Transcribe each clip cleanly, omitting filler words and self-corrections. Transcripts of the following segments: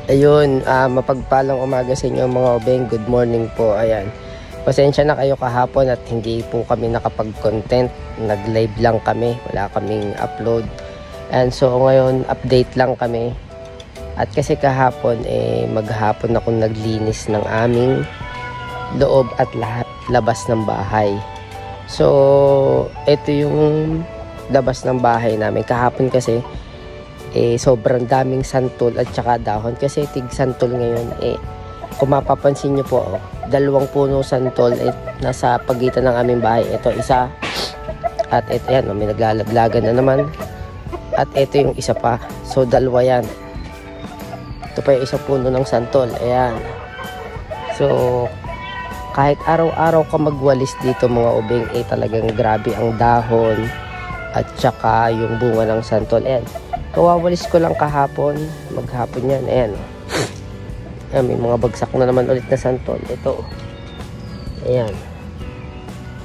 Ayun, mapagpalang umaga sa inyo mga obeng. Good morning po. Ayan. Pasensya na kayo kahapon at hindi po kami nakapag-content. Nag-live lang kami. Wala kaming upload. And so ngayon, update lang kami. At kasi kahapon, maghapon akong naglinis ng aming loob at lahat labas ng bahay. So, ito yung labas ng bahay namin. Kahapon kasi, sobrang daming santol at saka dahon kasi tig santol ngayon kung mapapansin nyo po dalawang puno santol nasa pagitan ng aming bahay. Ito isa at ito yan, may naglalaglagan na naman at ito yung isa pa, so dalawa yan. Ito pa yung isang puno ng santol, ayan. So kahit araw-araw ka magwalis dito mga ubing, talagang grabe ang dahon at saka yung bunga ng santol. Ayan, kawawalis ko lang kahapon, maghapon yan, ayan. Ayan, may mga bagsak na naman ulit na santol. Ito, ayan,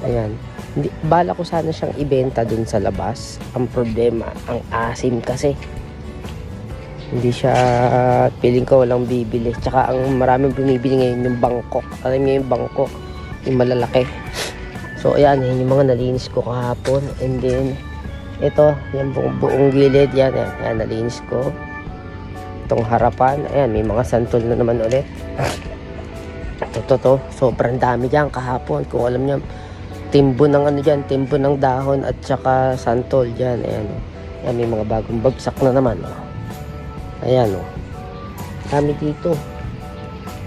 ayan. Hindi, bala ko sana siyang ibenta dun sa labas. Ang problema, ang asim kasi. Hindi siya, piling ko walang bibili. Tsaka ang maraming bumibili ngayon yung Bangkok. Alam niyo yung Bangkok, yung malalaki. So ayan, yun yung mga nalinis ko kahapon. And then ito, yung buong gilid, yan, nalinis ko. Itong harapan, ayan, may mga santol na naman ulit. Ito, sobrang dami dyan kahapon. Kung alam niyo, timbo ng ano dyan, timbo ng dahon at saka santol dyan, ayan. Ayan, may mga bagong bagsak na naman, ayan, kami dito.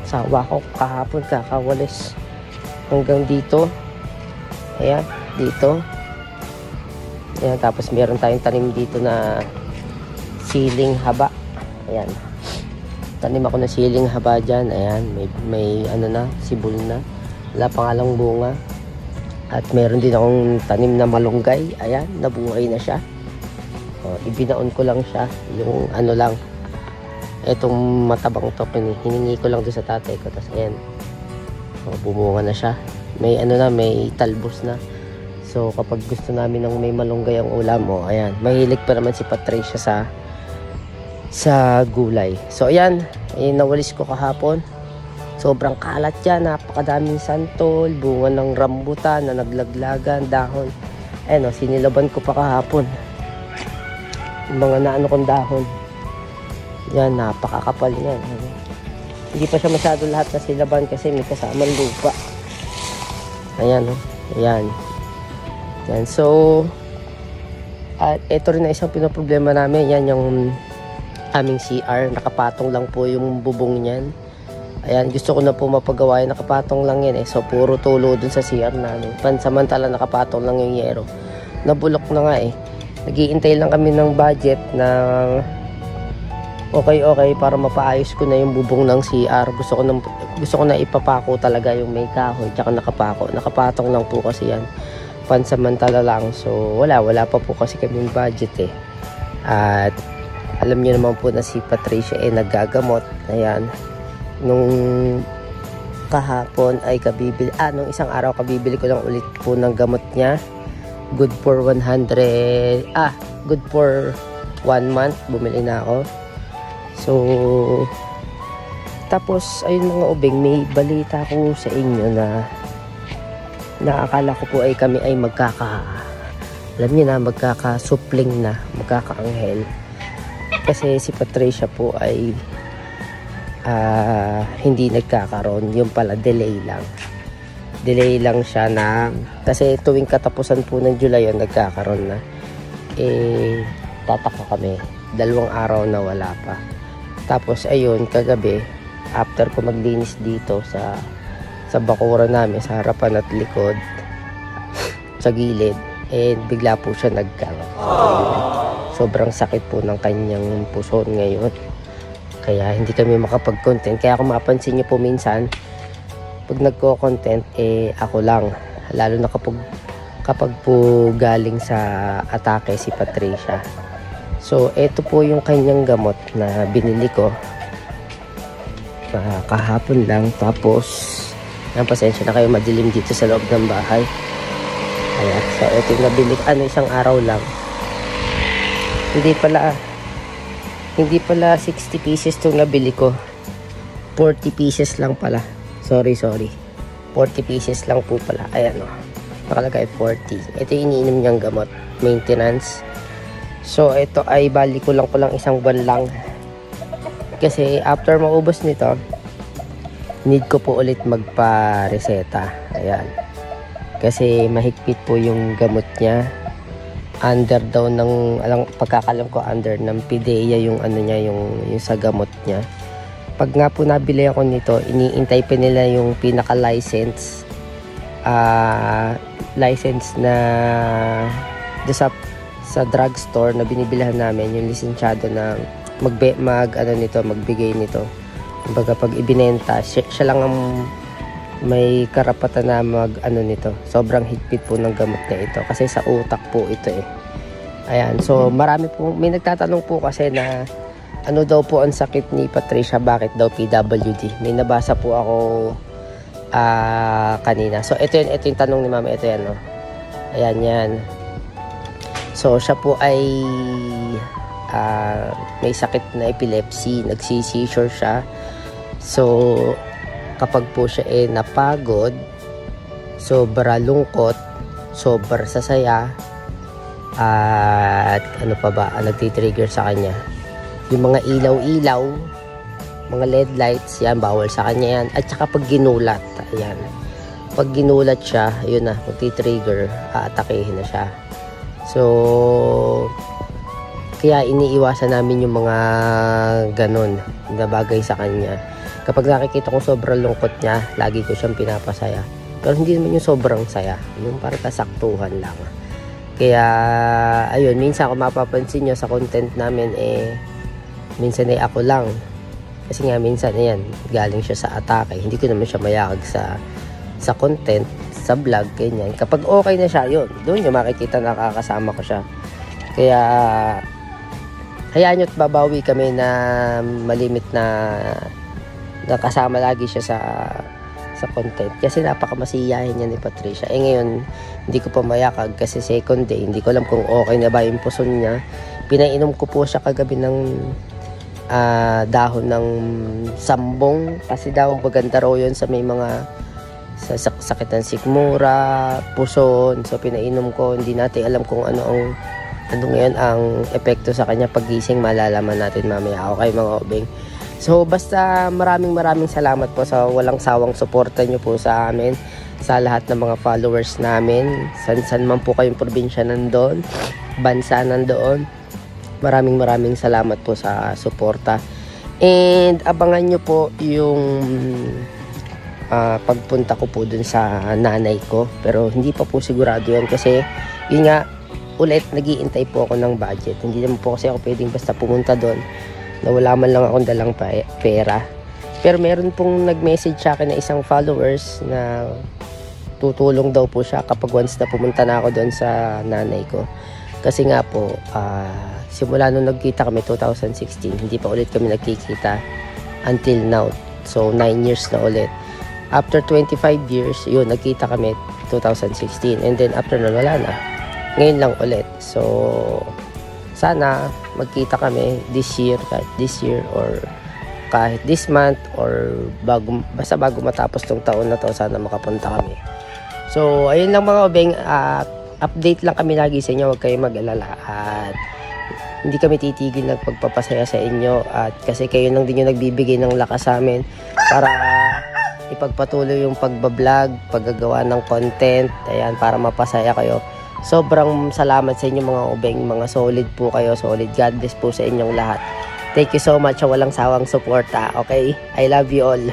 Sawa ko kahapon, kakawalis. Hanggang dito, ayan, dito. Ayan, tapos meron tayong tanim dito na siling haba. Ayan. Tanim ako na siling haba dyan. Ayan, may ano na, sibol na. Wala pa nga lang bunga. At meron din akong tanim na malunggay. Ayan, nabuhay na siya. Ibinaon ko lang siya. Yung ano lang, etong matabang to, hiningi ko lang doon sa tatay ko. Tapos ayan, bumunga na siya. May ano na, may talbos na. So kapag gusto namin ng may malunggay ang ulam, ayan, mahilig pa naman si Patricia sa gulay. So ayan, nawalis ko kahapon. Sobrang kalat yan, napakadaming santol, bunga ng rambutan na naglaglagan, dahon. Ayan, sinilaban ko pa kahapon yung mga naano kong dahon. Yan, napakakapal yan. Hindi pa siya masyado lahat na silaban kasi may kasamang lupa. Ayan, ayan. Yan, so at ito rin na isang pinoproblema namin. Yan yung aming CR, nakapatong lang po yung bubong niyan. Ayan, gusto ko na po mapagawa, nakapatong lang yan so puro tulo dun sa CR namin. Pansamantala nakapatong lang yung yero, nabulok na nga. Nag-iintay lang kami ng budget na okay para mapaayos ko na yung bubong ng CR. Gusto ko na ipapako talaga yung may kahoy tsaka nakapatong lang po kasi yan, pansamantala lang. So wala pa po kasi kaming budget at alam niyo naman po na si Patricia naggagamot. Ayan, nung kahapon ay nung isang araw kabibili ko lang ulit po ng gamot niya. Good for 100, good for 1 month bumili na ako. So tapos ayun mga ubing, may balita ko sa inyo na akala ko po kami ay magkakasupling na, magkakaanghel. Kasi si Patricia po ay hindi nagkakaroon, yung pala delay lang siya kasi tuwing katapusan po ng July yun nagkakaroon na. Tataka kami, 2 araw na wala pa. Tapos ayun, kagabi after ko maglinis dito sa bakuran namin, sa harapan at likod, sa gilid, bigla po siya nagkaroon. Sobrang sakit po ng kanyang puson ngayon, kaya hindi kami makapag-content. Kaya kung mapansin niyo po minsan pag nagko-content ako lang, lalo na kapag po galing sa atake si Patricia. So ito po yung kanyang gamot na binili ko kahapon lang. Tapos pasensya na kayo, madilim dito sa loob ng bahay. Ayan, so ito yung nabili, isang araw lang. Hindi pala, Hindi pala 60 pieces itong nabili ko. 40 pieces lang pala. Sorry. 40 pieces lang po pala. Ayan o. Nakalagay 40. Ito yung iniinom niyang gamot. Maintenance. So, ito ay bali ko lang isang buwan lang. Kasi after maubos nito, need ko po ulit magpa-reseta. Ayan. Kasi mahigpit po yung gamot niya. Under daw ng, pagkakalam ko, under ng PDEA yung ano niya, yung sa gamot niya. Pag nga po nabili ako nito, iniintay pa nila yung pinaka-license. License na sa drugstore na binibilhan namin, yung lisensyado na magbigay nito. Kumbaga pag ibinenta, siya lang ang may karapatan na nito. Sobrang higpit po ng gamot na ito kasi sa utak po ito eh. Ayan, so marami po, may nagtatanong po kasi na ano daw po ang sakit ni Patricia, bakit daw PWD. May nabasa po ako kanina. So ito yung tanong ni Mama, ito yan, no. Ayan yan. So siya po ay may sakit na epilepsy, nagsi-seizure siya. So kapag po siya napagod, sobra lungkot, sobra sasaya, at ano pa ba ang nagtitrigger sa kanya, yung mga ilaw-ilaw, mga LED lights, yan bawal sa kanya yan. At saka pag ginulat, ayan, pag ginulat siya, yun na, magtitrigger, aatakehin na siya. So kaya iniiwasan namin yung mga ganun na bagay sa kanya. Kapag nakikita ko sobrang lungkot niya, lagi ko siyang pinapasaya. Pero hindi naman yung sobrang saya, yung parang kasaktuhan lang. Kaya ayun, minsan kung mapapansin nyo sa content namin, minsan ay ako lang. Kasi nga minsan ayan, galing siya sa atake. Hindi ko naman siya mayakag sa content, sa vlog, ganyan. Kapag okay na siya, yun, doon nyo makikita nakakasama ko siya. Kaya hayaan nyo't babawi kami na malimit na kasama lagi siya sa content. Kasi napakamasiyahin niya ni Patricia. Ngayon, hindi ko pa mayakag kasi second day. Hindi ko alam kung okay na ba yung puson niya. Pinainom ko po siya kagabi ng dahon ng sambong. Kasi daw maganda raw yun sa may mga sakit ng sikmura, puson. So pinainom ko. Hindi natin alam kung ano ngayon ang epekto sa kanya. Paggising malalaman natin mamaya. Okay mga obeng. So basta maraming salamat po sa walang sawang suporta nyo po sa amin, sa lahat ng mga followers namin, san man po kayong probinsya nandoon, bansa nandoon. Maraming salamat po sa suporta. And abangan nyo po yung pagpunta ko po dun sa nanay ko. Pero hindi pa po sigurado yan kasi yun nga, ulit nag-iintay po ako ng budget. Hindi naman po kasi ako pwedeng basta pumunta doon na wala man lang akong dalang pera. Pero meron pong nag-message sa akin na isang followers na tutulong daw po siya kapag once na pumunta na ako doon sa nanay ko. Kasi nga po, simula nung nagkita kami 2016, hindi pa ulit kami nagkikita until now. So 9 years na ulit. After 25 years, yun, nagkita kami 2016. And then after nun, wala na. Ngayon lang ulit. So sana magkita kami this year, kahit this year or kahit this month or basta bago matapos tong taon na to, sana makapunta kami. So ayun lang mga obeng, update lang kami lagi sa inyo, huwag kayong mag-alala at hindi kami titigil nagpagpapasaya sa inyo at kasi kayo lang din yung nagbibigay ng lakas sa amin para ipagpatuloy yung pagbablog, paggagawa ng content, ayan, para mapasaya kayo. Sobrang salamat sa inyo mga obeng, mga solid po kayo, solid. God bless po sa inyong lahat. Thank you so much sa walang sawang suporta, okay? I love you all.